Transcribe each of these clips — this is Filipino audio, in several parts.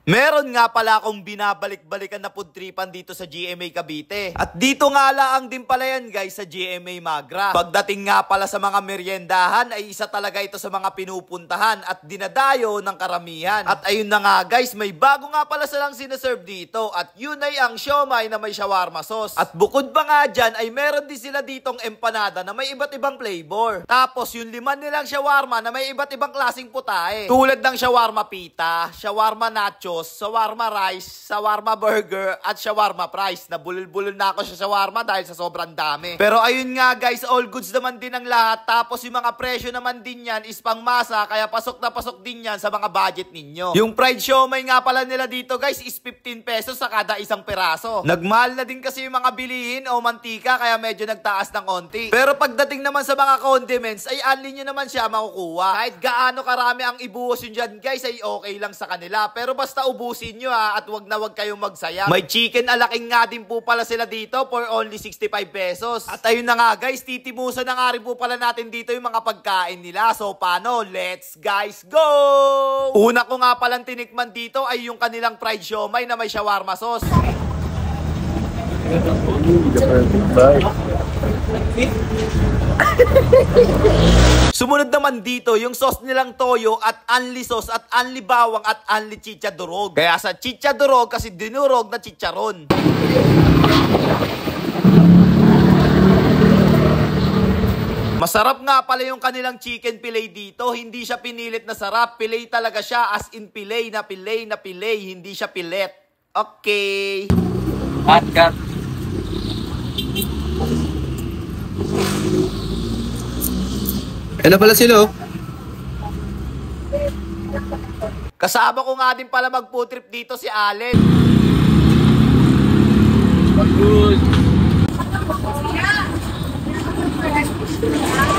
Meron nga pala akong binabalik-balikan na pudtripan dito sa GMA Cavite. At dito nga laang din pala yan guys sa GMA Magra. Pagdating nga pala sa mga meriendahan ay isa talaga ito sa mga pinupuntahan at dinadayo ng karamihan. At ayun na nga guys, may bago nga pala silang sinaserve dito at yun ay ang siomay na may shawarma sauce. At bukod pa nga dyan ay meron din sila ditong empanada na may iba't ibang flavor. Tapos yung liman nilang shawarma na may iba't ibang klaseng putahe. Tulad ng shawarma pita, shawarma nacho, shawarma rice, shawarma burger, at shawarma fries. Nabulol-bulol na ako sa shawarma dahil sa sobrang dami. Pero ayun nga guys, all goods naman din ang lahat. Tapos yung mga presyo naman din yan is pang masa, kaya pasok na pasok din yan sa mga budget ninyo. Yung fried siomay nga pala nila dito guys is 15 pesos sa kada isang peraso. Nagmahal na din kasi yung mga bilihin o mantika kaya medyo nagtaas ng konti. Pero pagdating naman sa mga condiments ay unli nyo naman siya makukuha. Kahit gaano karami ang ibuhos yun dyan guys ay okay lang sa kanila. Pero basta ubusin nyo ha at wag na wag kayong magsayang. May chicken alaking nga din po pala sila dito for only 65 pesos. At ayun na nga guys, titimusan na nga rin po pala natin dito yung mga pagkain nila. So paano? Let's guys go! Una ko nga palang tinikman dito ay yung kanilang fried siomay na may shawarma sauce. Sumunod naman dito yung sauce nilang toyo at unli sauce at unli bawang at unli chichadurog. Kaya sa chichadurog kasi dinurog na chicharon. Masarap nga pala yung kanilang chicken fillet dito. Hindi siya pinilit na sarap. Fillet talaga siya as in fillet na fillet na fillet. Hindi siya pilet. Okay. Hot cut. Ano pala sila? Kasama ko nga din pala mag-food trip dito si Allen. Good.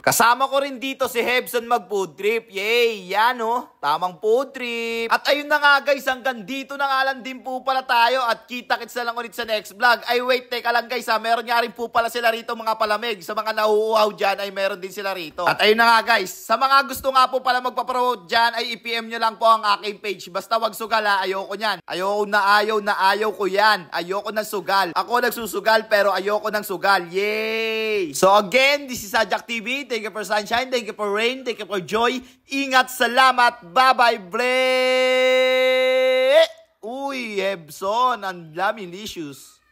Kasama ko rin dito si Hebson mag-food trip. Yay! Yan oh, tamang food trip. At ayun na nga guys, hanggang dito na nga lang din po pala tayo. At kita-kits na lang ulit sa next vlog. Ay wait, teka lang guys ha, meron nga rin po pala sila rito mga palamig. Sa mga nauuhaw dyan ay meron din sila rito. At ayun na nga guys, sa mga gusto nga po pala magpapromote dyan ay i-PM nyo lang po ang aking page. Basta wag sugal ha, ayoko nyan. Ayoko na ayaw ko yan. Ayoko ng sugal. Ako nagsusugal pero ayoko ng sugal. Yay! So again, this is Ajak TV. Thank you for sunshine, thank you for rain, thank you for joy. Ingat, salamat, bye-bye, bre! Uy, Hebson, ang lamilicious.